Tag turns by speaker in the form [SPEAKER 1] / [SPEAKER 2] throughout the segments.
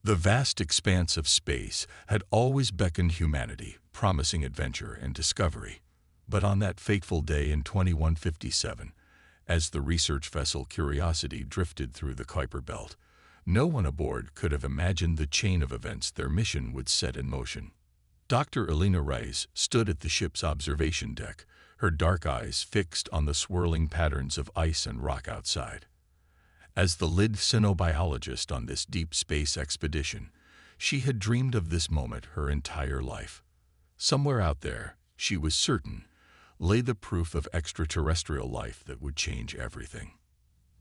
[SPEAKER 1] The vast expanse of space had always beckoned humanity, promising adventure and discovery. But on that fateful day in 2157, as the research vessel Curiosity drifted through the Kuiper Belt, no one aboard could have imagined the chain of events their mission would set in motion. Dr. Elena Reyes stood at the ship's observation deck, her dark eyes fixed on the swirling patterns of ice and rock outside. As the lead cynobiologist on this deep space expedition, she had dreamed of this moment her entire life. Somewhere out there, she was certain, lay the proof of extraterrestrial life that would change everything.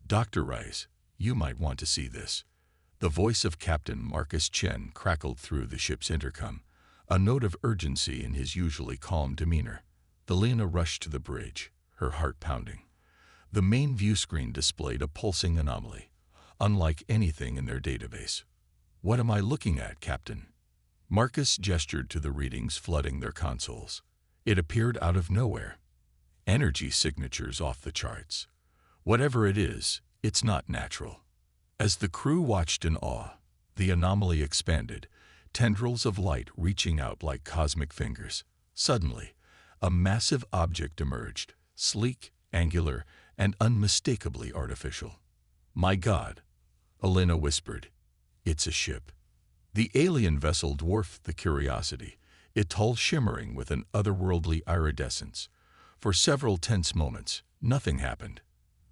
[SPEAKER 1] Dr. Reyes, you might want to see this. The voice of Captain Marcus Chen crackled through the ship's intercom, a note of urgency in his usually calm demeanor. Elena rushed to the bridge, her heart pounding. The main view screen displayed a pulsing anomaly, unlike anything in their database. "What am I looking at, Captain?" Marcus gestured to the readings flooding their consoles. It appeared out of nowhere. Energy signatures off the charts. Whatever it is, it's not natural. As the crew watched in awe, the anomaly expanded, tendrils of light reaching out like cosmic fingers. Suddenly, a massive object emerged, sleek, angular, and unmistakably artificial. "My God," Elena whispered. "It's a ship." The alien vessel dwarfed the Curiosity, its hull shimmering with an otherworldly iridescence. For several tense moments, nothing happened.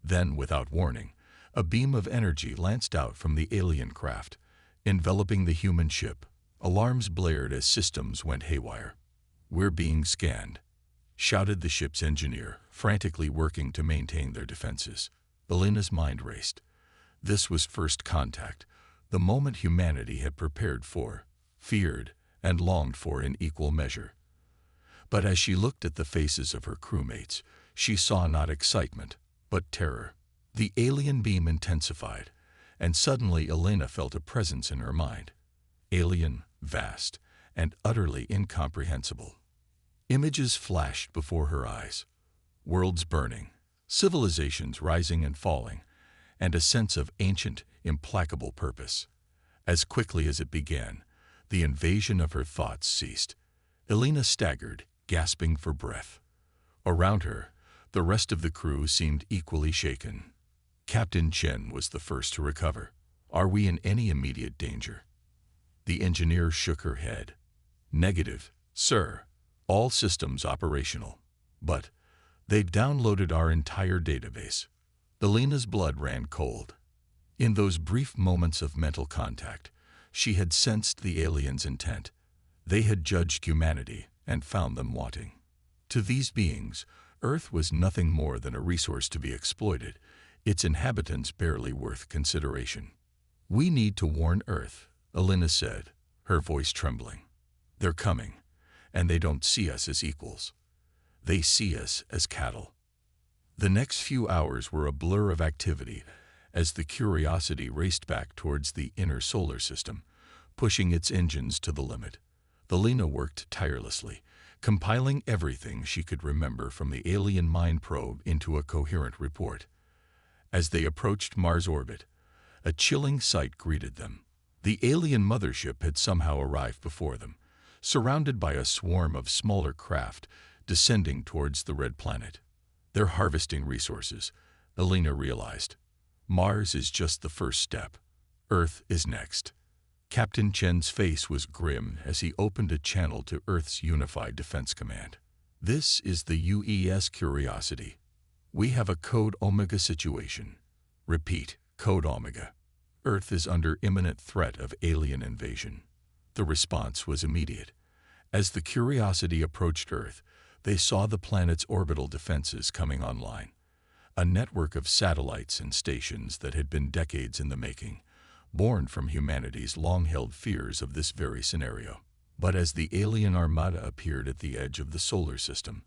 [SPEAKER 1] Then, without warning, a beam of energy lanced out from the alien craft, enveloping the human ship. Alarms blared as systems went haywire. "We're being scanned," shouted the ship's engineer, frantically working to maintain their defenses. Elena's mind raced. This was first contact, the moment humanity had prepared for, feared, and longed for in equal measure. But as she looked at the faces of her crewmates, she saw not excitement, but terror. The alien beam intensified, and suddenly Elena felt a presence in her mind. Alien, vast, and utterly incomprehensible. Images flashed before her eyes. Worlds burning, civilizations rising and falling, and a sense of ancient, implacable purpose. As quickly as it began, the invasion of her thoughts ceased. Elena staggered, gasping for breath. Around her, the rest of the crew seemed equally shaken. Captain Chen was the first to recover. "Are we in any immediate danger?" The engineer shook her head. "Negative, sir. All systems operational. But they've downloaded our entire database." Elena's blood ran cold. In those brief moments of mental contact, she had sensed the aliens' intent. They had judged humanity and found them wanting. To these beings, Earth was nothing more than a resource to be exploited, its inhabitants barely worth consideration. "We need to warn Earth," Elena said, her voice trembling. "They're coming, and they don't see us as equals. They see us as cattle." The next few hours were a blur of activity as the Curiosity raced back towards the inner solar system, pushing its engines to the limit. Elena worked tirelessly, compiling everything she could remember from the alien mind probe into a coherent report. As they approached Mars' orbit, a chilling sight greeted them. The alien mothership had somehow arrived before them, surrounded by a swarm of smaller craft descending towards the red planet. They're harvesting resources, Elena realized. Mars is just the first step. Earth is next. Captain Chen's face was grim as he opened a channel to Earth's Unified Defense Command. "This is the UES Curiosity. We have a Code Omega situation. Repeat, Code Omega. Earth is under imminent threat of alien invasion." The response was immediate. As the Curiosity approached Earth, they saw the planet's orbital defenses coming online. A network of satellites and stations that had been decades in the making, born from humanity's long-held fears of this very scenario. But as the alien armada appeared at the edge of the solar system,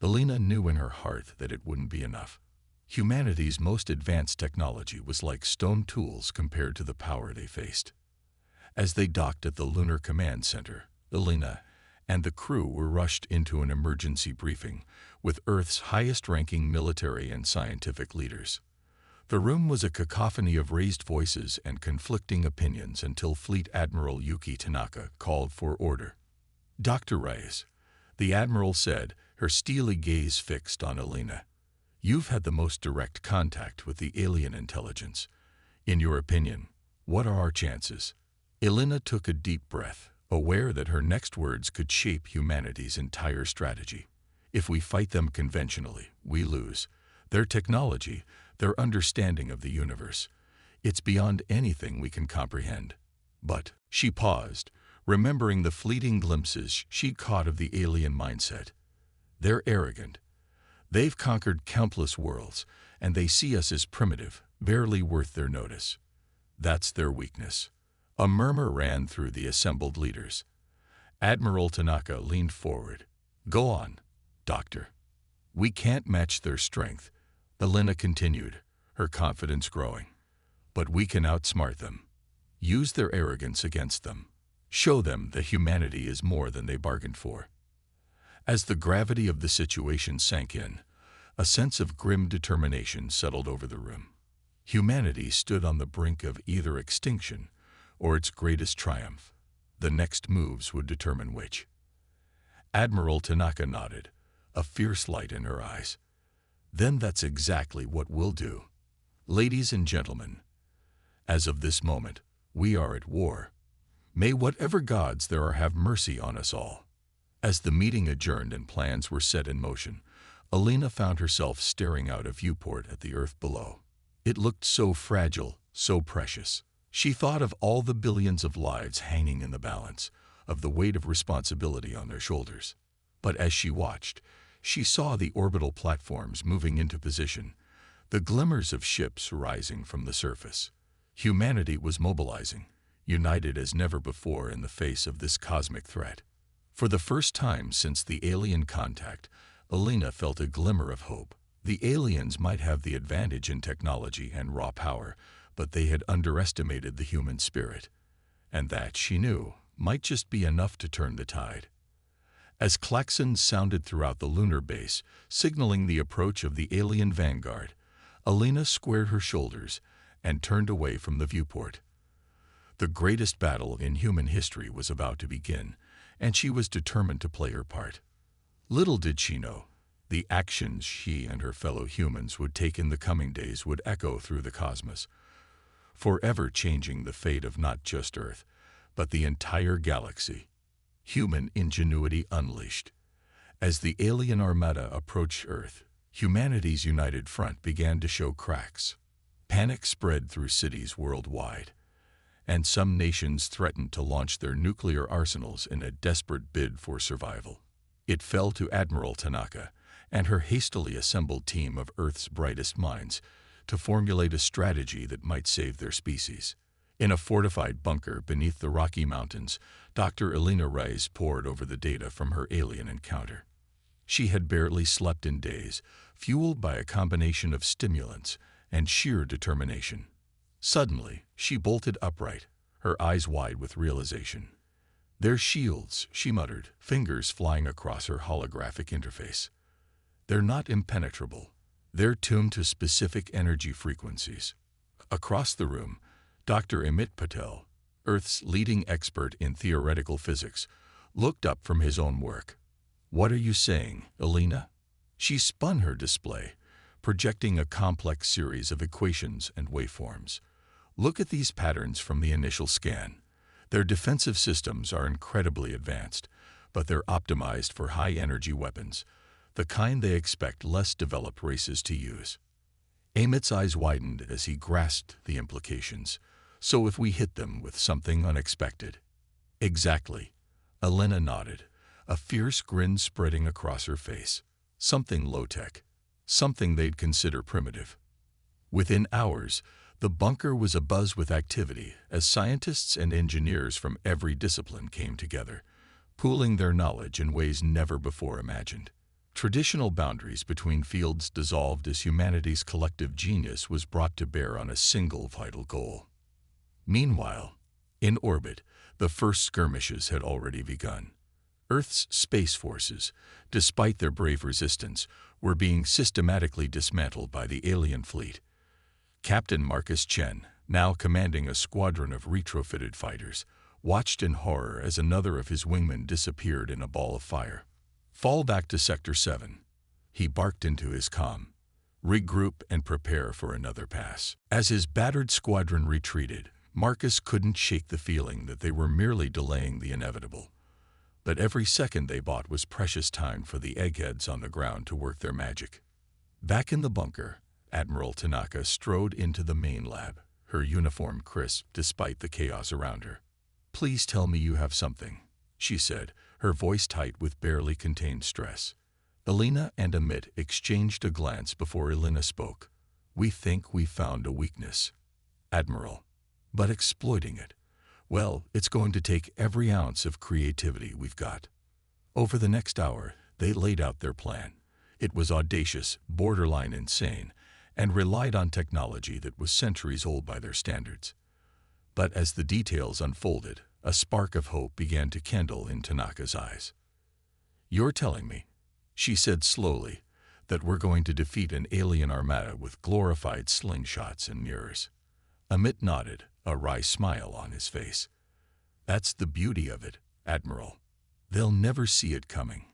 [SPEAKER 1] Elena knew in her heart that it wouldn't be enough. Humanity's most advanced technology was like stone tools compared to the power they faced. As they docked at the Lunar Command Center, Elena and the crew were rushed into an emergency briefing with Earth's highest-ranking military and scientific leaders. The room was a cacophony of raised voices and conflicting opinions until Fleet Admiral Yuki Tanaka called for order. "Dr. Reyes," the Admiral said, her steely gaze fixed on Elena. "You've had the most direct contact with the alien intelligence. In your opinion, what are our chances?" Elena took a deep breath, aware that her next words could shape humanity's entire strategy. "If we fight them conventionally, we lose. Their technology, their understanding of the universe, it's beyond anything we can comprehend." But she paused, remembering the fleeting glimpses she'd caught of the alien mindset. "They're arrogant. They've conquered countless worlds, and they see us as primitive, barely worth their notice. That's their weakness." A murmur ran through the assembled leaders. Admiral Tanaka leaned forward. "Go on, Doctor." "We can't match their strength," Elena continued, her confidence growing. "But we can outsmart them. Use their arrogance against them. Show them that humanity is more than they bargained for." As the gravity of the situation sank in, a sense of grim determination settled over the room. Humanity stood on the brink of either extinction or its greatest triumph. The next moves would determine which. Admiral Tanaka nodded, a fierce light in her eyes. "Then that's exactly what we'll do. Ladies and gentlemen, as of this moment, we are at war. May whatever gods there are have mercy on us all." As the meeting adjourned and plans were set in motion, Elena found herself staring out a viewport at the earth below. It looked so fragile, so precious. She thought of all the billions of lives hanging in the balance, of the weight of responsibility on their shoulders. But as she watched, she saw the orbital platforms moving into position, the glimmers of ships rising from the surface. Humanity was mobilizing, united as never before in the face of this cosmic threat. For the first time since the alien contact, Elena felt a glimmer of hope. The aliens might have the advantage in technology and raw power, but they had underestimated the human spirit. And that, she knew, might just be enough to turn the tide. As klaxons sounded throughout the lunar base, signaling the approach of the alien vanguard, Elena squared her shoulders and turned away from the viewport. The greatest battle in human history was about to begin, and she was determined to play her part. Little did she know, the actions she and her fellow humans would take in the coming days would echo through the cosmos, forever changing the fate of not just Earth, but the entire galaxy. Human ingenuity unleashed. As the alien armada approached Earth, humanity's united front began to show cracks. Panic spread through cities worldwide, and some nations threatened to launch their nuclear arsenals in a desperate bid for survival. It fell to Admiral Tanaka and her hastily assembled team of Earth's brightest minds to formulate a strategy that might save their species. In a fortified bunker beneath the Rocky Mountains, Dr. Elena Reyes pored over the data from her alien encounter. She had barely slept in days, fueled by a combination of stimulants and sheer determination. Suddenly, she bolted upright, her eyes wide with realization. "They're shields," she muttered, fingers flying across her holographic interface. "They're not impenetrable. They're tuned to specific energy frequencies." Across the room, Dr. Amit Patel, Earth's leading expert in theoretical physics, looked up from his own work. "What are you saying, Elena?" She spun her display, projecting a complex series of equations and waveforms. "Look at these patterns from the initial scan. Their defensive systems are incredibly advanced, but they're optimized for high-energy weapons, the kind they expect less developed races to use." Amit's eyes widened as he grasped the implications. "So if we hit them with something unexpected?" "Exactly." Elena nodded, a fierce grin spreading across her face. "Something low-tech. Something they'd consider primitive." Within hours, the bunker was abuzz with activity as scientists and engineers from every discipline came together, pooling their knowledge in ways never before imagined. Traditional boundaries between fields dissolved as humanity's collective genius was brought to bear on a single vital goal. Meanwhile, in orbit, the first skirmishes had already begun. Earth's space forces, despite their brave resistance, were being systematically dismantled by the alien fleet. Captain Marcus Chen, now commanding a squadron of retrofitted fighters, watched in horror as another of his wingmen disappeared in a ball of fire. "Fall back to Sector 7. He barked into his comm. "Regroup and prepare for another pass." As his battered squadron retreated, Marcus couldn't shake the feeling that they were merely delaying the inevitable. But every second they bought was precious time for the eggheads on the ground to work their magic. Back in the bunker, Admiral Tanaka strode into the main lab, her uniform crisp despite the chaos around her. "Please tell me you have something," she said, her voice tight with barely contained stress. Elena and Amit exchanged a glance before Elena spoke. "We think we found a weakness, Admiral. But exploiting it, well, it's going to take every ounce of creativity we've got." Over the next hour, they laid out their plan. It was audacious, borderline insane, and relied on technology that was centuries old by their standards. But as the details unfolded, a spark of hope began to kindle in Tanaka's eyes. "You're telling me," she said slowly, "that we're going to defeat an alien armada with glorified slingshots and mirrors?" Amit nodded, a wry smile on his face. "That's the beauty of it, Admiral. They'll never see it coming."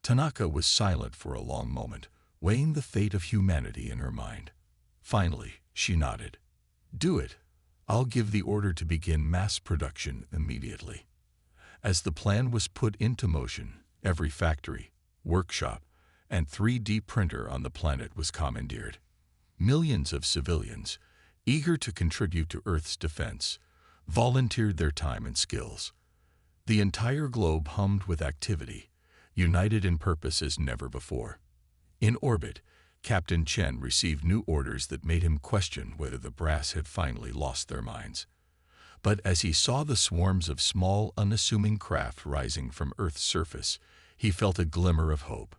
[SPEAKER 1] Tanaka was silent for a long moment, weighing the fate of humanity in her mind. Finally, she nodded. "Do it. I'll give the order to begin mass production immediately." As the plan was put into motion, every factory, workshop, and 3D printer on the planet was commandeered. Millions of civilians, eager to contribute to Earth's defense, volunteered their time and skills. The entire globe hummed with activity, united in purpose as never before. In orbit, Captain Chen received new orders that made him question whether the brass had finally lost their minds. But as he saw the swarms of small, unassuming craft rising from Earth's surface, he felt a glimmer of hope.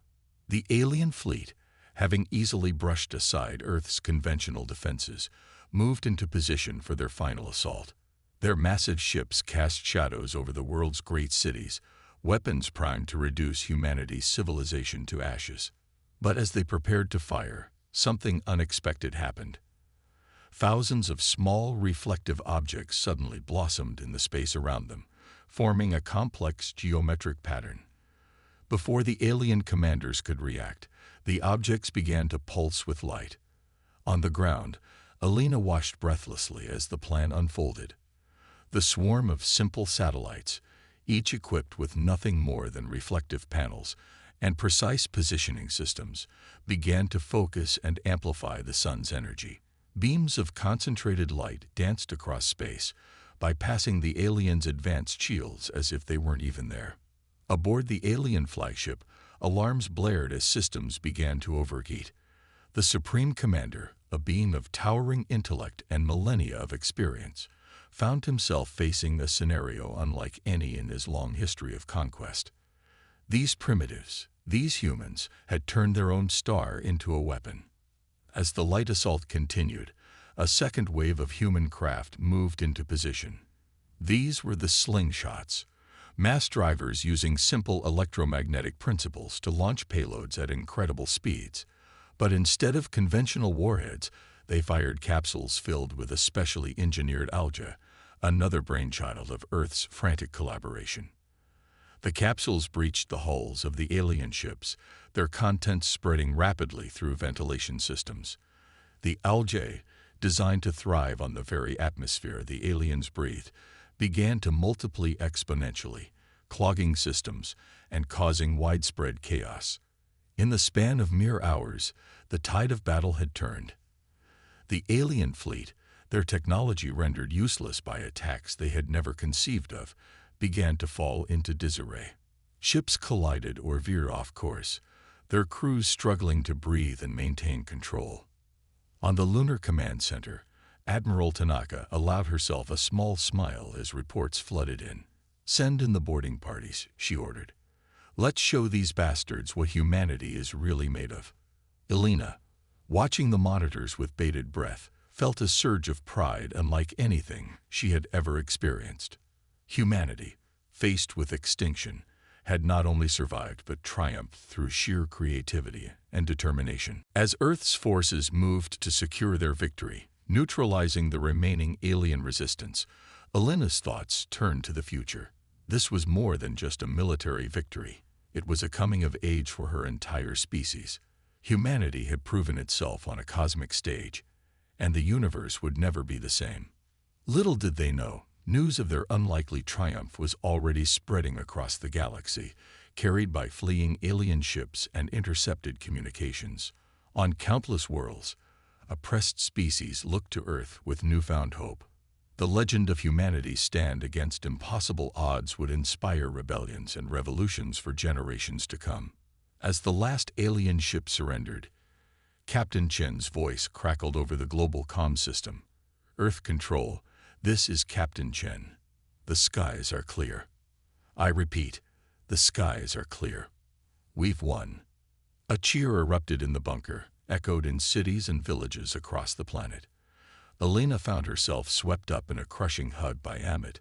[SPEAKER 1] The alien fleet, having easily brushed aside Earth's conventional defenses, moved into position for their final assault. Their massive ships cast shadows over the world's great cities, weapons primed to reduce humanity's civilization to ashes. But as they prepared to fire, something unexpected happened. Thousands of small, reflective objects suddenly blossomed in the space around them, forming a complex geometric pattern. Before the alien commanders could react, the objects began to pulse with light. On the ground, Elena watched breathlessly as the plan unfolded. The swarm of simple satellites, each equipped with nothing more than reflective panels and precise positioning systems, began to focus and amplify the sun's energy. Beams of concentrated light danced across space, bypassing the aliens' advanced shields as if they weren't even there. Aboard the alien flagship, alarms blared as systems began to overheat. The Supreme Commander, a being of towering intellect and millennia of experience, found himself facing a scenario unlike any in his long history of conquest. These primitives, these humans, had turned their own star into a weapon. As the light assault continued, a second wave of human craft moved into position. These were the slingshots, mass drivers using simple electromagnetic principles to launch payloads at incredible speeds. But instead of conventional warheads, they fired capsules filled with a specially engineered algae, another brainchild of Earth's frantic collaboration. The capsules breached the hulls of the alien ships, their contents spreading rapidly through ventilation systems. The algae, designed to thrive on the very atmosphere the aliens breathed, began to multiply exponentially, clogging systems and causing widespread chaos. In the span of mere hours, the tide of battle had turned. The alien fleet, their technology rendered useless by attacks they had never conceived of, began to fall into disarray. Ships collided or veered off course, their crews struggling to breathe and maintain control. On the Lunar Command Center, Admiral Tanaka allowed herself a small smile as reports flooded in. "Send in the boarding parties," she ordered. "Let's show these bastards what humanity is really made of." Elena, watching the monitors with bated breath, felt a surge of pride unlike anything she had ever experienced. Humanity, faced with extinction, had not only survived but triumphed through sheer creativity and determination. As Earth's forces moved to secure their victory, Neutralizing the remaining alien resistance, Elena's thoughts turned to the future. This was more than just a military victory. It was a coming of age for her entire species. Humanity had proven itself on a cosmic stage, and the universe would never be the same. Little did they know, news of their unlikely triumph was already spreading across the galaxy, carried by fleeing alien ships and intercepted communications. On countless worlds, oppressed species looked to Earth with newfound hope. The legend of humanity's stand against impossible odds would inspire rebellions and revolutions for generations to come. As the last alien ship surrendered, Captain Chen's voice crackled over the global comm system. "Earth Control, this is Captain Chen. The skies are clear. I repeat, the skies are clear. We've won." A cheer erupted in the bunker, echoed in cities and villages across the planet. Elena found herself swept up in a crushing hug by Amit,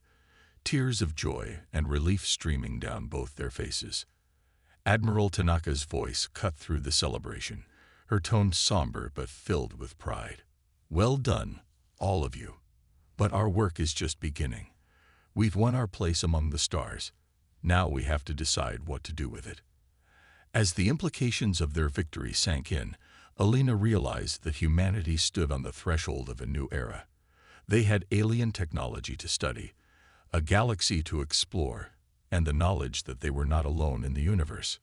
[SPEAKER 1] tears of joy and relief streaming down both their faces. Admiral Tanaka's voice cut through the celebration, her tone somber but filled with pride. "Well done, all of you. But our work is just beginning. We've won our place among the stars. Now we have to decide what to do with it." As the implications of their victory sank in, Elena realized that humanity stood on the threshold of a new era. They had alien technology to study, a galaxy to explore, and the knowledge that they were not alone in the universe.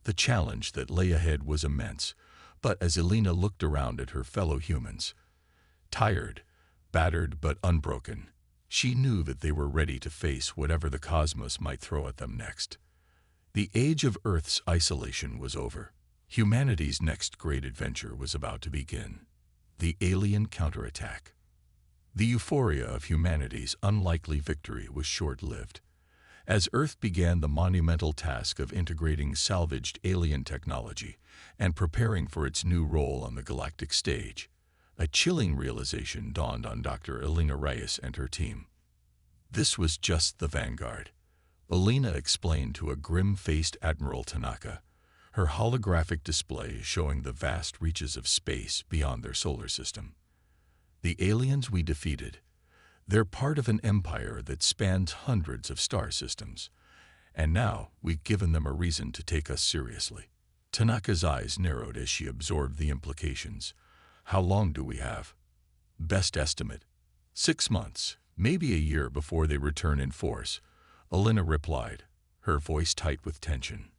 [SPEAKER 1] The challenge that lay ahead was immense, but as Elena looked around at her fellow humans, tired, battered but unbroken, she knew that they were ready to face whatever the cosmos might throw at them next. The age of Earth's isolation was over. Humanity's next great adventure was about to begin: the alien counterattack. The euphoria of humanity's unlikely victory was short-lived. As Earth began the monumental task of integrating salvaged alien technology and preparing for its new role on the galactic stage, a chilling realization dawned on Dr. Elena Reyes and her team. This was just the vanguard, Elena explained to a grim-faced Admiral Tanaka, her holographic display showing the vast reaches of space beyond their solar system. "The aliens we defeated, they're part of an empire that spans hundreds of star systems, and now we've given them a reason to take us seriously." Tanaka's eyes narrowed as she absorbed the implications. "How long do we have?" "Best estimate, 6 months, maybe a year before they return in force," Elena replied, her voice tight with tension.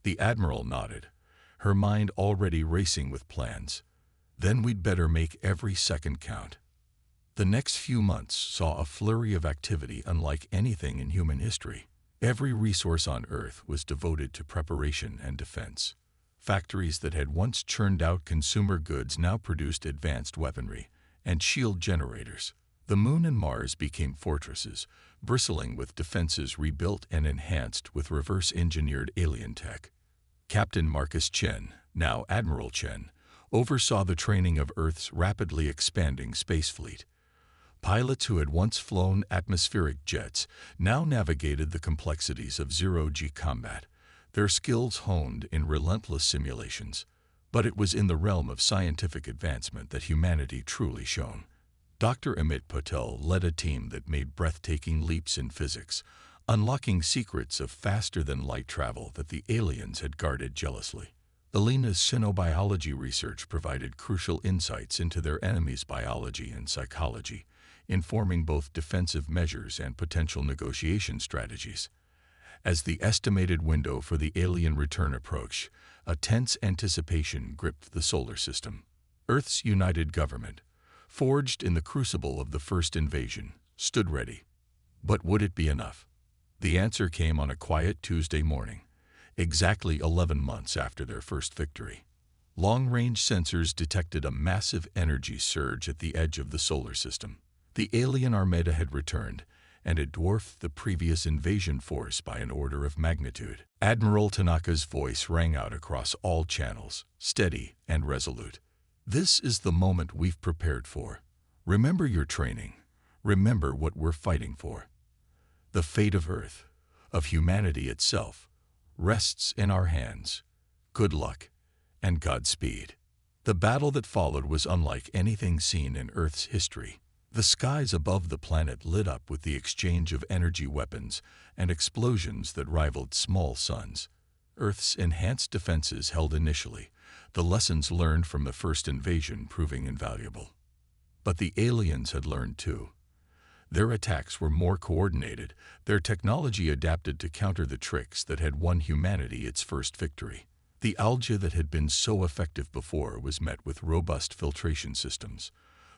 [SPEAKER 1] The Admiral nodded, her mind already racing with plans. "Then we'd better make every second count." The next few months saw a flurry of activity unlike anything in human history. Every resource on Earth was devoted to preparation and defense. Factories that had once churned out consumer goods now produced advanced weaponry and shield generators. The Moon and Mars became fortresses, bristling with defenses rebuilt and enhanced with reverse-engineered alien tech. Captain Marcus Chen, now Admiral Chen, oversaw the training of Earth's rapidly expanding space fleet. Pilots who had once flown atmospheric jets now navigated the complexities of zero-G combat, their skills honed in relentless simulations. But it was in the realm of scientific advancement that humanity truly shone. Dr. Amit Patel led a team that made breathtaking leaps in physics, unlocking secrets of faster-than-light travel that the aliens had guarded jealously. Elena's xenobiology research provided crucial insights into their enemies' biology and psychology, informing both defensive measures and potential negotiation strategies. As the estimated window for the alien return approached, a tense anticipation gripped the solar system. Earth's united government, forged in the crucible of the first invasion, stood ready. But would it be enough? The answer came on a quiet Tuesday morning, exactly 11 months after their first victory. Long-range sensors detected a massive energy surge at the edge of the solar system. The alien armada had returned, and it dwarfed the previous invasion force by an order of magnitude. Admiral Tanaka's voice rang out across all channels, steady and resolute. "This is the moment we've prepared for. Remember your training. Remember what we're fighting for. The fate of Earth, of humanity itself, rests in our hands. Good luck and Godspeed." The battle that followed was unlike anything seen in Earth's history. The skies above the planet lit up with the exchange of energy weapons and explosions that rivaled small suns. Earth's enhanced defenses held initially, the lessons learned from the first invasion proving invaluable. But the aliens had learned too. Their attacks were more coordinated, their technology adapted to counter the tricks that had won humanity its first victory. The algae that had been so effective before was met with robust filtration systems.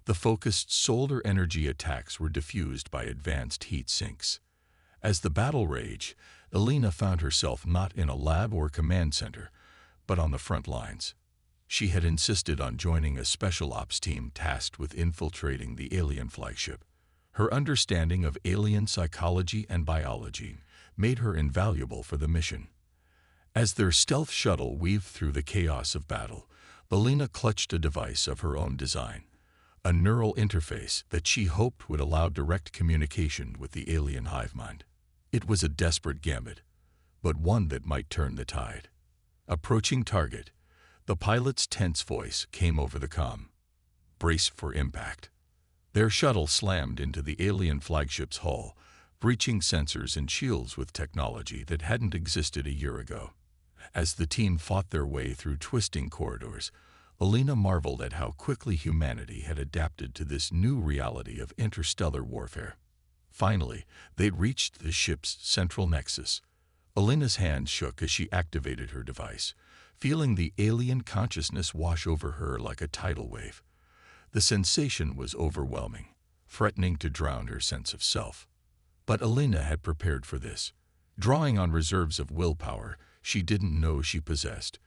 [SPEAKER 1] The focused solar energy attacks were diffused by advanced heat sinks. As the battle raged, Elena found herself not in a lab or command center, but on the front lines. She had insisted on joining a special ops team tasked with infiltrating the alien flagship. Her understanding of alien psychology and biology made her invaluable for the mission. As their stealth shuttle weaved through the chaos of battle, Elena clutched a device of her own design, a neural interface that she hoped would allow direct communication with the alien hive mind. It was a desperate gambit, but one that might turn the tide. Approaching target, the pilot's tense voice came over the comm. Brace for impact. Their shuttle slammed into the alien flagship's hull, breaching sensors and shields with technology that hadn't existed a year ago. As the team fought their way through twisting corridors, Elena marveled at how quickly humanity had adapted to this new reality of interstellar warfare. Finally, they'd reached the ship's central nexus. Elena's hands shook as she activated her device, feeling the alien consciousness wash over her like a tidal wave. The sensation was overwhelming, threatening to drown her sense of self. But Elena had prepared for this. Drawing on reserves of willpower she didn't know she possessed,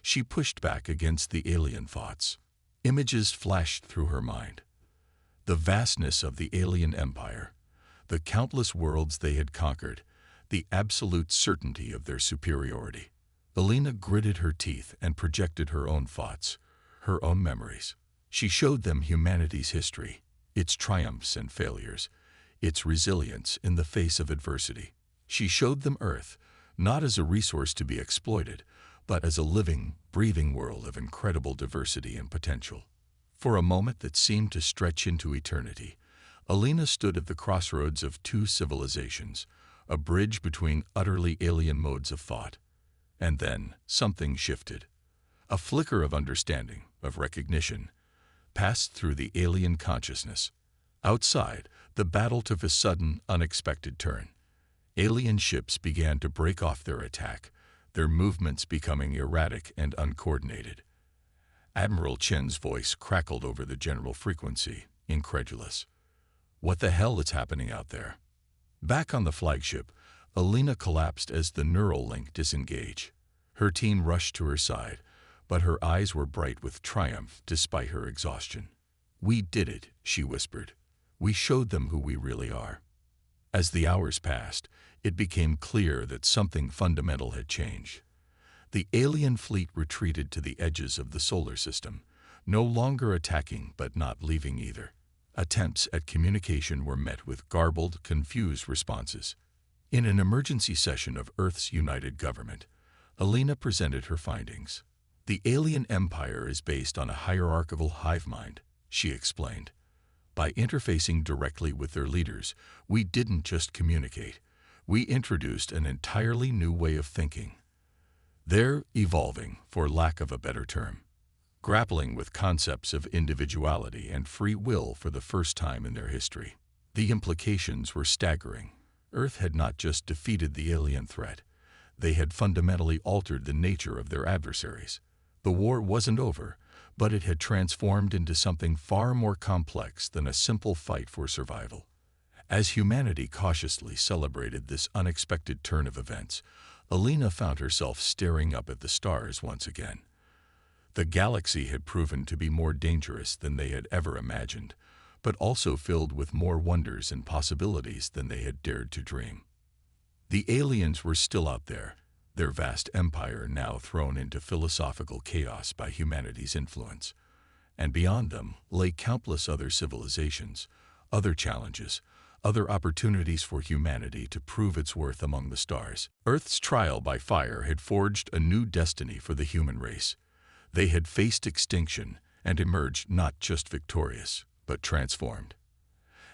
[SPEAKER 1] she pushed back against the alien thoughts. Images flashed through her mind. The vastness of the alien empire, the countless worlds they had conquered, the absolute certainty of their superiority. Elena gritted her teeth and projected her own thoughts, her own memories. She showed them humanity's history, its triumphs and failures, its resilience in the face of adversity. She showed them Earth, not as a resource to be exploited, but as a living, breathing world of incredible diversity and potential. For a moment that seemed to stretch into eternity, Elena stood at the crossroads of two civilizations, a bridge between utterly alien modes of thought. And then something shifted. A flicker of understanding, of recognition, passed through the alien consciousness. Outside, the battle took a sudden, unexpected turn. Alien ships began to break off their attack, their movements becoming erratic and uncoordinated. Admiral Chen's voice crackled over the general frequency, incredulous. "What the hell is happening out there?" Back on the flagship, Elena collapsed as the neural link disengaged. Her team rushed to her side, but her eyes were bright with triumph despite her exhaustion. "We did it," she whispered. "We showed them who we really are." As the hours passed, it became clear that something fundamental had changed. The alien fleet retreated to the edges of the solar system, no longer attacking but not leaving either. Attempts at communication were met with garbled, confused responses. In an emergency session of Earth's United Government, Elena presented her findings. "The alien empire is based on a hierarchical hive mind," she explained. "By interfacing directly with their leaders, we didn't just communicate. We introduced an entirely new way of thinking. They're evolving, for lack of a better term, grappling with concepts of individuality and free will for the first time in their history." The implications were staggering. Earth had not just defeated the alien threat. They had fundamentally altered the nature of their adversaries. The war wasn't over, but it had transformed into something far more complex than a simple fight for survival. As humanity cautiously celebrated this unexpected turn of events, Elena found herself staring up at the stars once again. The galaxy had proven to be more dangerous than they had ever imagined, but also filled with more wonders and possibilities than they had dared to dream. The aliens were still out there, their vast empire now thrown into philosophical chaos by humanity's influence. And beyond them lay countless other civilizations, other challenges, other opportunities for humanity to prove its worth among the stars. Earth's trial by fire had forged a new destiny for the human race. They had faced extinction and emerged not just victorious, but transformed.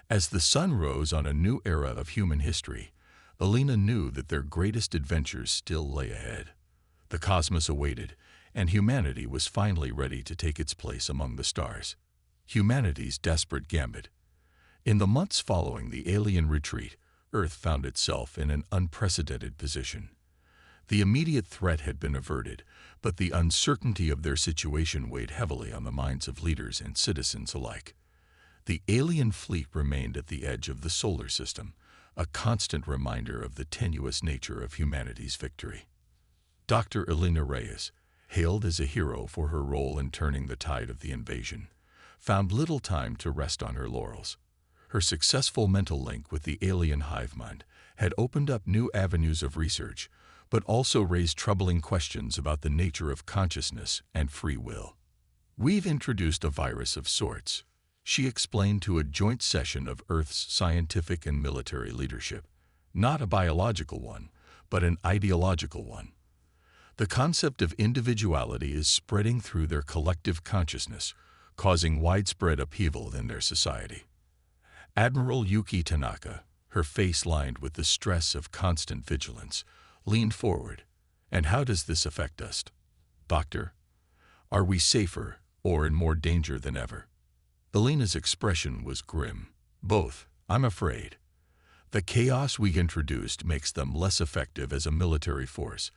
[SPEAKER 1] As the sun rose on a new era of human history, Alina knew that their greatest adventures still lay ahead. The cosmos awaited, and humanity was finally ready to take its place among the stars. Humanity's desperate gambit. In the months following the alien retreat, Earth found itself in an unprecedented position. The immediate threat had been averted, but the uncertainty of their situation weighed heavily on the minds of leaders and citizens alike. The alien fleet remained at the edge of the solar system, a constant reminder of the tenuous nature of humanity's victory. Dr. Alina Reyes, hailed as a hero for her role in turning the tide of the invasion, found little time to rest on her laurels. Her successful mental link with the alien hive mind had opened up new avenues of research, but also raised troubling questions about the nature of consciousness and free will. "We've introduced a virus of sorts," she explained to a joint session of Earth's scientific and military leadership. "Not a biological one, but an ideological one. The concept of individuality is spreading through their collective consciousness, causing widespread upheaval in their society." Admiral Yuki Tanaka, her face lined with the stress of constant vigilance, leaned forward. "And how does this affect us, Doctor? Are we safer or in more danger than ever?" Alina's expression was grim. "Both, I'm afraid. The chaos we introduced makes them less effective as a military force,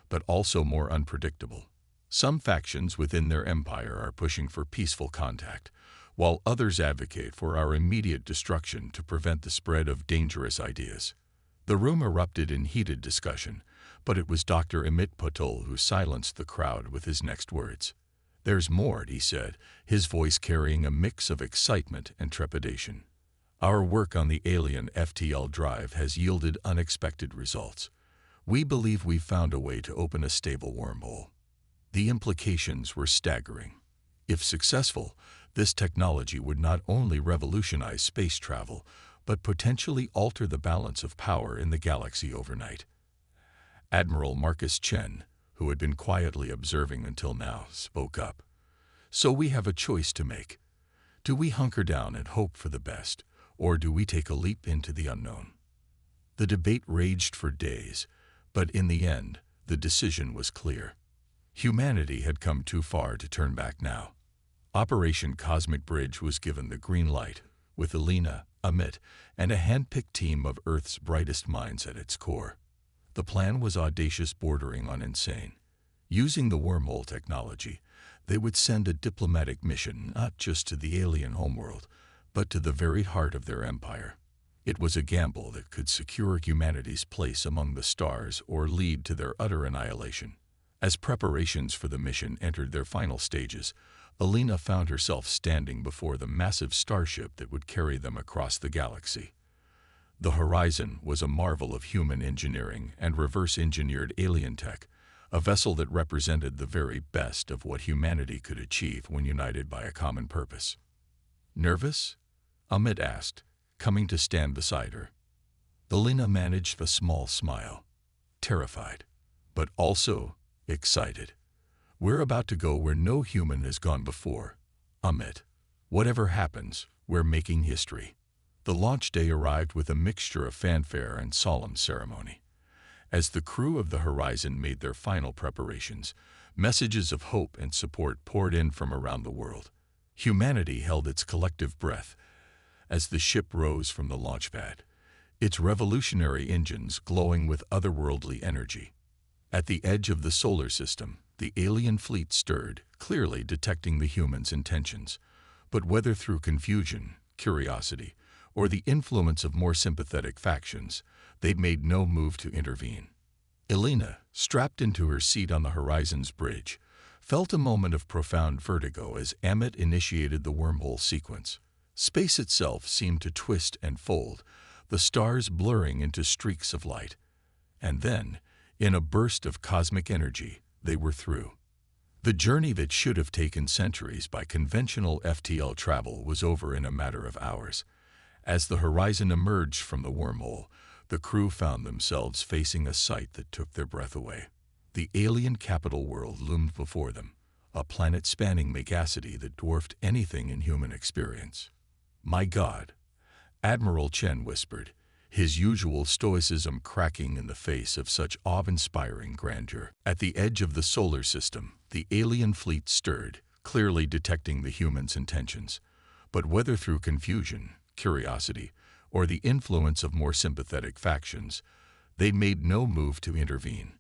[SPEAKER 1] but also more unpredictable. Some factions within their empire are pushing for peaceful contact, while others advocate for our immediate destruction to prevent the spread of dangerous ideas." The room erupted in heated discussion, but it was Dr. Amit Patel who silenced the crowd with his next words. "There's more," he said, his voice carrying a mix of excitement and trepidation. "Our work on the alien FTL drive has yielded unexpected results. We believe we've found a way to open a stable wormhole." The implications were staggering. If successful, this technology would not only revolutionize space travel, but potentially alter the balance of power in the galaxy overnight. Admiral Marcus Chen, who had been quietly observing until now, spoke up. "So we have a choice to make. Do we hunker down and hope for the best, or do we take a leap into the unknown?" The debate raged for days, but in the end, the decision was clear. Humanity had come too far to turn back now. Operation Cosmic Bridge was given the green light, with Alina, Amit, and a hand-picked team of Earth's brightest minds at its core. The plan was audacious, bordering on insane. Using the wormhole technology, they would send a diplomatic mission not just to the alien homeworld, but to the very heart of their empire. It was a gamble that could secure humanity's place among the stars or lead to their utter annihilation. As preparations for the mission entered their final stages, Alina found herself standing before the massive starship that would carry them across the galaxy. The Horizon was a marvel of human engineering and reverse-engineered alien tech, a vessel that represented the very best of what humanity could achieve when united by a common purpose. "Nervous?" Amit asked, coming to stand beside her. Alina managed a small smile. "Terrified, but also excited. We're about to go where no human has gone before, Amit. Whatever happens, we're making history." The launch day arrived with a mixture of fanfare and solemn ceremony. As the crew of the Horizon made their final preparations, messages of hope and support poured in from around the world. Humanity held its collective breath as the ship rose from the launch pad, its revolutionary engines glowing with otherworldly energy. At the edge of the solar system, the alien fleet stirred, clearly detecting the humans' intentions. But whether through confusion, curiosity, or the influence of more sympathetic factions, they'd made no move to intervene. Alina, strapped into her seat on the Horizon's bridge, felt a moment of profound vertigo as Amit initiated the wormhole sequence. Space itself seemed to twist and fold, the stars blurring into streaks of light. And then, in a burst of cosmic energy, they were through. The journey that should have taken centuries by conventional FTL travel was over in a matter of hours. As the Horizon emerged from the wormhole, the crew found themselves facing a sight that took their breath away. The alien capital world loomed before them, a planet-spanning megacity that dwarfed anything in human experience. "My God," Admiral Chen whispered, his usual stoicism cracking in the face of such awe-inspiring grandeur. At the edge of the solar system, the alien fleet stirred, clearly detecting the humans' intentions. But whether through confusion, curiosity, or the influence of more sympathetic factions, they made no move to intervene.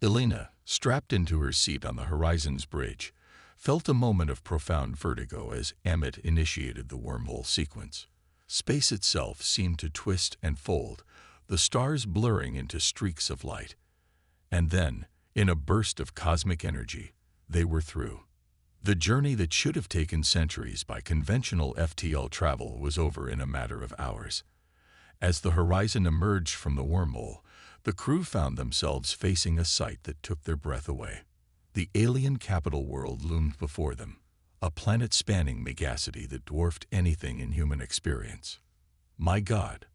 [SPEAKER 1] Elena, strapped into her seat on the Horizon's bridge, felt a moment of profound vertigo as Emmett initiated the wormhole sequence. Space itself seemed to twist and fold, the stars blurring into streaks of light. And then, in a burst of cosmic energy, they were through. The journey that should have taken centuries by conventional FTL travel was over in a matter of hours. As the Horizon emerged from the wormhole, the crew found themselves facing a sight that took their breath away. The alien capital world loomed before them, a planet-spanning megacity that dwarfed anything in human experience. "My God,"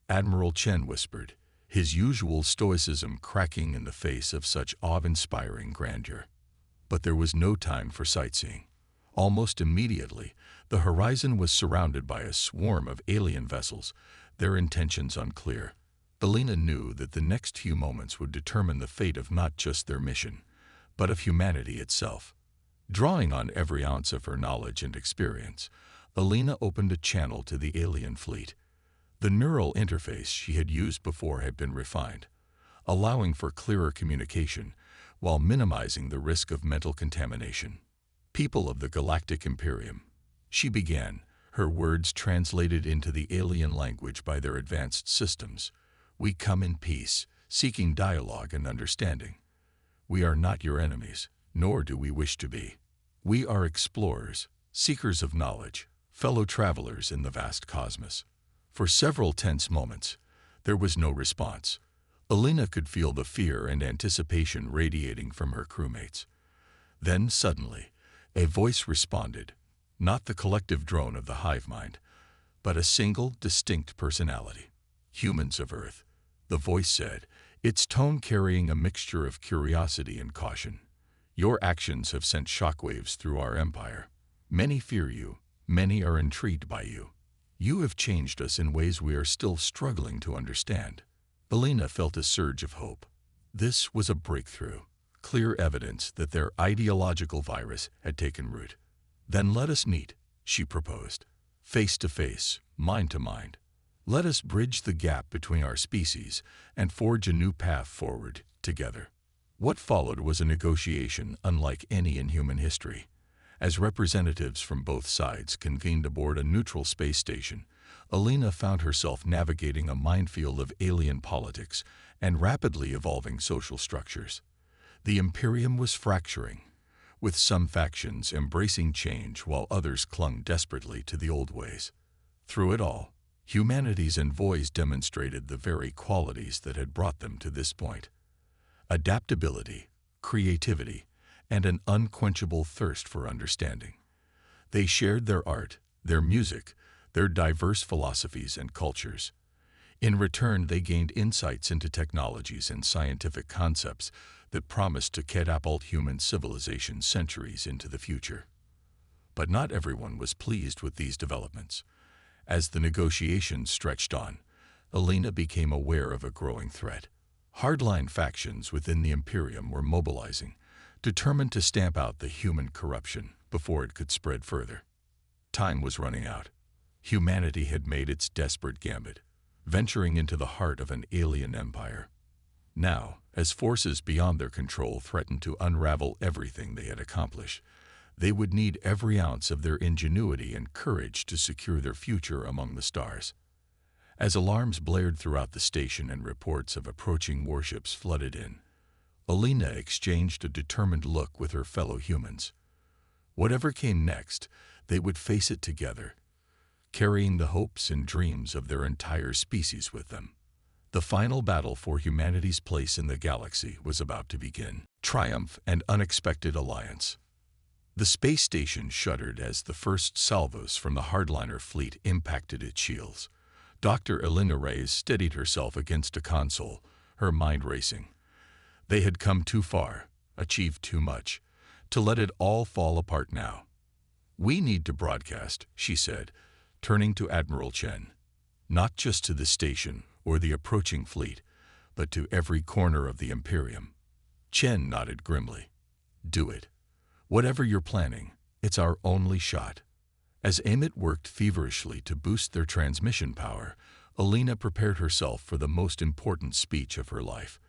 [SPEAKER 1] Admiral Chen whispered, his usual stoicism cracking in the face of such awe-inspiring grandeur. But there was no time for sightseeing. Almost immediately, the Horizon was surrounded by a swarm of alien vessels, their intentions unclear. Elena knew that the next few moments would determine the fate of not just their mission, but of humanity itself. Drawing on every ounce of her knowledge and experience, Elena opened a channel to the alien fleet. The neural interface she had used before had been refined, allowing for clearer communication while minimizing the risk of mental contamination. "People of the Galactic Imperium," she began, her words translated into the alien language by their advanced systems. "We come in peace, seeking dialogue and understanding. We are not your enemies, nor do we wish to be. We are explorers, seekers of knowledge, fellow travelers in the vast cosmos." For several tense moments, there was no response. Elena could feel the fear and anticipation radiating from her crewmates. Then, suddenly, a voice responded, not the collective drone of the hive mind, but a single, distinct personality. "Humans of Earth," the voice said, its tone carrying a mixture of curiosity and caution. "Your actions have sent shockwaves through our empire. Many fear you, many are intrigued by you. You have changed us in ways we are still struggling to understand." Elena felt a surge of hope. This was a breakthrough, clear evidence that their ideological virus had taken root. "Then let us meet," she proposed. "Face to face, mind to mind. Let us bridge the gap between our species and forge a new path forward together." What followed was a negotiation unlike any in human history. As representatives from both sides convened aboard a neutral space station, Elena found herself navigating a minefield of alien politics and rapidly evolving social structures. The Imperium was fracturing, with some factions embracing change while others clung desperately to the old ways. Through it all, humanity's envoys demonstrated the very qualities that had brought them to this point: adaptability, creativity, and an unquenchable thirst for understanding. They shared their art, their music, their diverse philosophies and cultures. In return, they gained insights into technologies and scientific concepts that promised to catapult human civilization centuries into the future. But not everyone was pleased with these developments. As the negotiations stretched on, Elena became aware of a growing threat. Hardline factions within the Imperium were mobilizing, determined to stamp out the human corruption before it could spread further. Time was running out. Humanity had made its desperate gambit, venturing into the heart of an alien empire. Now, as forces beyond their control threatened to unravel everything they had accomplished, they would need every ounce of their ingenuity and courage to secure their future among the stars. As alarms blared throughout the station and reports of approaching warships flooded in, Elena exchanged a determined look with her fellow humans. Whatever came next, they would face it together, carrying the hopes and dreams of their entire species with them. The final battle for humanity's place in the galaxy was about to begin. Triumph and unexpected alliance. The space station shuddered as the first salvos from the hardliner fleet impacted its shields. Dr. Elena Reyes steadied herself against a console, her mind racing. They had come too far, achieved too much. to let it all fall apart now. "We need to broadcast," she said, turning to Admiral Chen. "Not just to the station or the approaching fleet, but to every corner of the Imperium." Chen nodded grimly. "Do it. Whatever you're planning, it's our only shot." As Amit worked feverishly to boost their transmission power, Alina prepared herself for the most important speech of her life,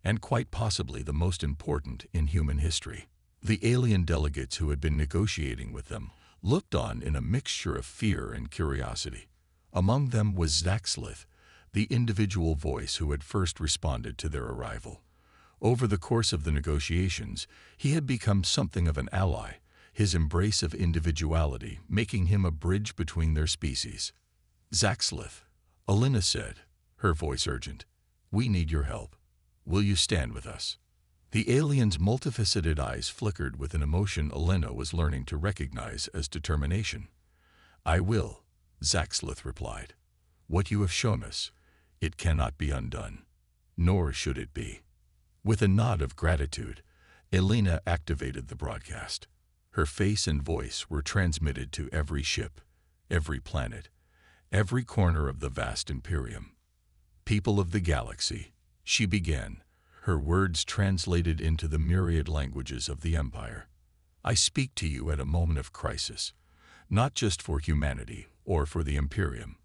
[SPEAKER 1] and quite possibly the most important in human history. The alien delegates who had been negotiating with them looked on in a mixture of fear and curiosity. Among them was Zaxlith, the individual voice who had first responded to their arrival. Over the course of the negotiations, he had become something of an ally, his embrace of individuality making him a bridge between their species. "Zaxlith," Alina said, her voice urgent, "we need your help. Will you stand with us?" The alien's multifaceted eyes flickered with an emotion Alina was learning to recognize as determination. "I will," Zaxlith replied. "What you have shown us, it cannot be undone. Nor should it be." With a nod of gratitude, Alina activated the broadcast. Her face and voice were transmitted to every ship, every planet, every corner of the vast Imperium. "People of the galaxy," she began, her words translated into the myriad languages of the Empire. "I speak to you at a moment of crisis, not just for humanity or for the Imperium,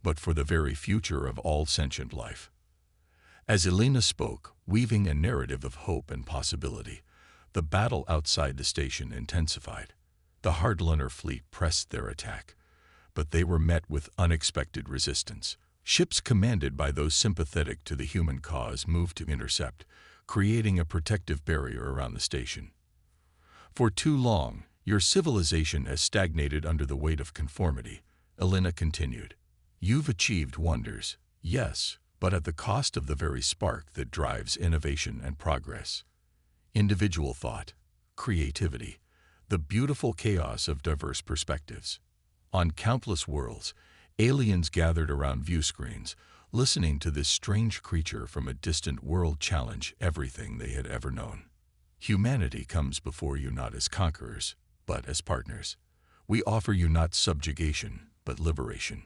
[SPEAKER 1] but for the very future of all sentient life." As Alina spoke, weaving a narrative of hope and possibility, the battle outside the station intensified. The hardliner fleet pressed their attack, but they were met with unexpected resistance. Ships commanded by those sympathetic to the human cause moved to intercept, creating a protective barrier around the station. "For too long, your civilization has stagnated under the weight of conformity," Alina continued. "You've achieved wonders, yes, but at the cost of the very spark that drives innovation and progress. Individual thought, creativity, the beautiful chaos of diverse perspectives. On countless worlds, aliens gathered around viewscreens, listening to this strange creature from a distant world challenge everything they had ever known. Humanity comes before you not as conquerors, but as partners. We offer you not subjugation, but liberation.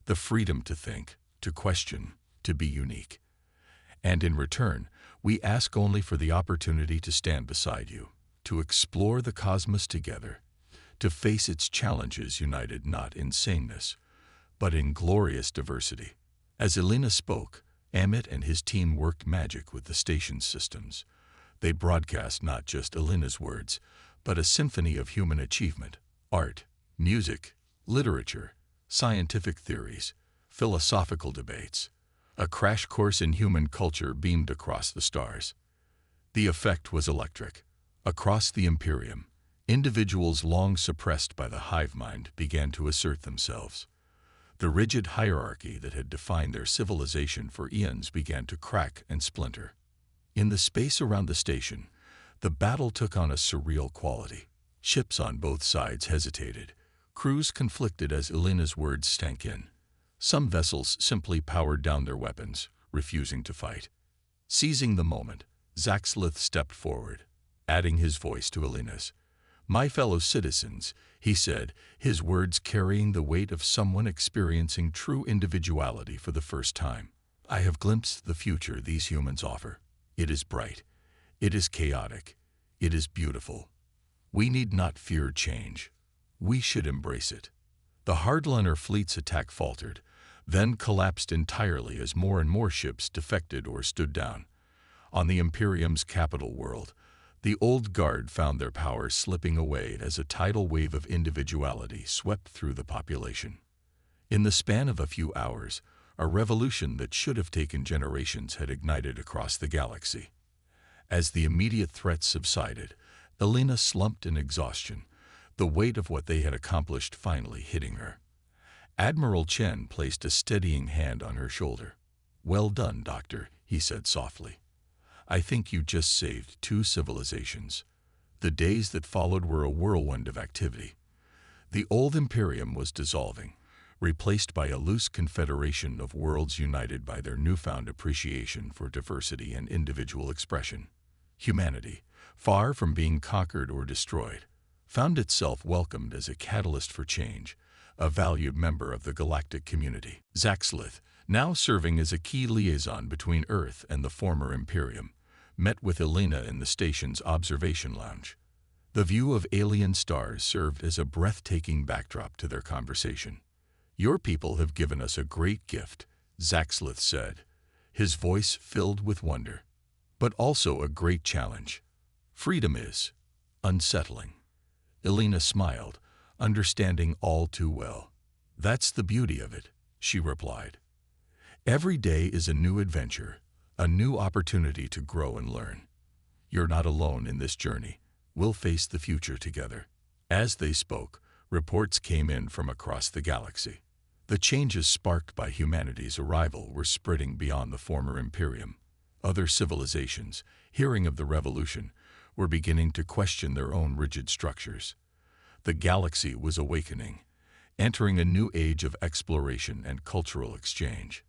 [SPEAKER 1] The freedom to think, to question, to be unique. And in return, we ask only for the opportunity to stand beside you, to explore the cosmos together, to face its challenges united not in sameness, but in glorious diversity." As Alina spoke, Amit and his team worked magic with the station's systems. They broadcast not just Alina's words, but a symphony of human achievement, art, music, literature, scientific theories, philosophical debates. A crash course in human culture beamed across the stars. The effect was electric. Across the Imperium, individuals long suppressed by the hive mind began to assert themselves. The rigid hierarchy that had defined their civilization for eons began to crack and splinter. In the space around the station, the battle took on a surreal quality. Ships on both sides hesitated. Crews conflicted as Alina's words stank in. Some vessels simply powered down their weapons, refusing to fight. Seizing the moment, Zaxlith stepped forward, adding his voice to Alina's. "My fellow citizens," he said, his words carrying the weight of someone experiencing true individuality for the first time. "I have glimpsed the future these humans offer. It is bright. It is chaotic. It is beautiful. We need not fear change. We should embrace it." The hardliner fleet's attack faltered, then collapsed entirely as more and more ships defected or stood down. On the Imperium's capital world, the old guard found their power slipping away as a tidal wave of individuality swept through the population. In the span of a few hours, a revolution that should have taken generations had ignited across the galaxy. As the immediate threats subsided, Alina slumped in exhaustion, the weight of what they had accomplished finally hitting her. Admiral Chen placed a steadying hand on her shoulder. "Well done, Doctor," he said softly. "I think you just saved 2 civilizations." The days that followed were a whirlwind of activity. The old Imperium was dissolving, replaced by a loose confederation of worlds united by their newfound appreciation for diversity and individual expression. Humanity, far from being conquered or destroyed, found itself welcomed as a catalyst for change, a valued member of the galactic community. Zaxlith, now serving as a key liaison between Earth and the former Imperium, met with Elena in the station's observation lounge. The view of alien stars served as a breathtaking backdrop to their conversation. "Your people have given us a great gift," Zaxlith said, his voice filled with wonder. "But also a great challenge. Freedom is unsettling." Elena smiled, understanding all too well. "That's the beauty of it," she replied. "Every day is a new adventure, a new opportunity to grow and learn. You're not alone in this journey. We'll face the future together." As they spoke, reports came in from across the galaxy. The changes sparked by humanity's arrival were spreading beyond the former Imperium. Other civilizations, hearing of the revolution, were beginning to question their own rigid structures. The galaxy was awakening, entering a new age of exploration and cultural exchange.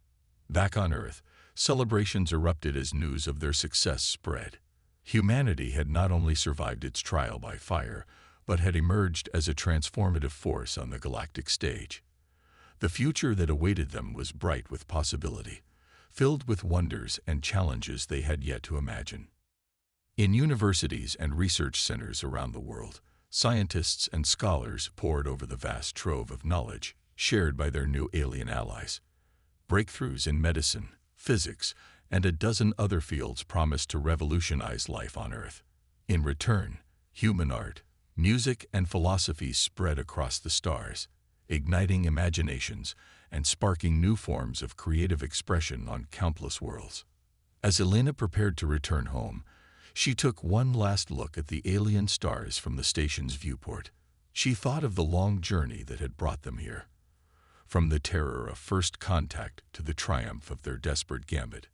[SPEAKER 1] Back on Earth, celebrations erupted as news of their success spread. Humanity had not only survived its trial by fire, but had emerged as a transformative force on the galactic stage. The future that awaited them was bright with possibility, filled with wonders and challenges they had yet to imagine. In universities and research centers around the world, scientists and scholars pored over the vast trove of knowledge shared by their new alien allies. Breakthroughs in medicine, physics, and a dozen other fields promised to revolutionize life on Earth. In return, human art, music, and philosophy spread across the stars, igniting imaginations and sparking new forms of creative expression on countless worlds. As Elena prepared to return home, she took one last look at the alien stars from the station's viewport. She thought of the long journey that had brought them here. From the terror of first contact to the triumph of their desperate gambit,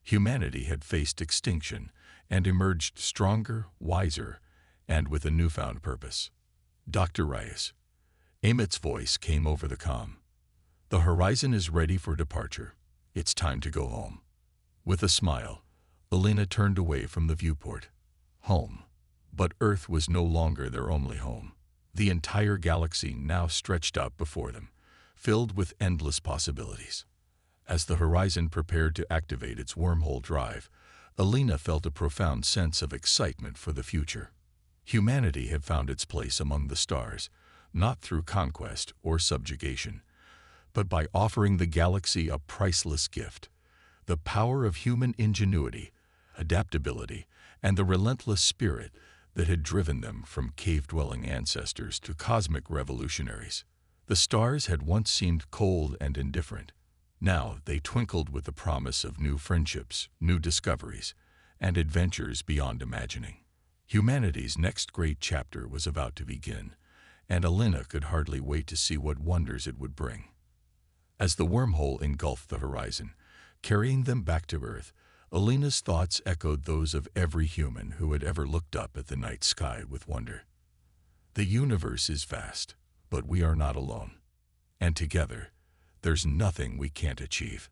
[SPEAKER 1] humanity had faced extinction and emerged stronger, wiser, and with a newfound purpose. "Dr. Reyes." Amit's voice came over the comm. "The horizon is ready for departure. It's time to go home." With a smile, Elena turned away from the viewport. Home. But Earth was no longer their only home. The entire galaxy now stretched out before them, filled with endless possibilities. As the horizon prepared to activate its wormhole drive, Elena felt a profound sense of excitement for the future. Humanity had found its place among the stars, not through conquest or subjugation, but by offering the galaxy a priceless gift: the power of human ingenuity, adaptability, and the relentless spirit that had driven them from cave-dwelling ancestors to cosmic revolutionaries. The stars had once seemed cold and indifferent. Now they twinkled with the promise of new friendships, new discoveries, and adventures beyond imagining. Humanity's next great chapter was about to begin, and Elena could hardly wait to see what wonders it would bring. As the wormhole engulfed the horizon, carrying them back to Earth, Elena's thoughts echoed those of every human who had ever looked up at the night sky with wonder. The universe is vast, but we are not alone. And together, there's nothing we can't achieve.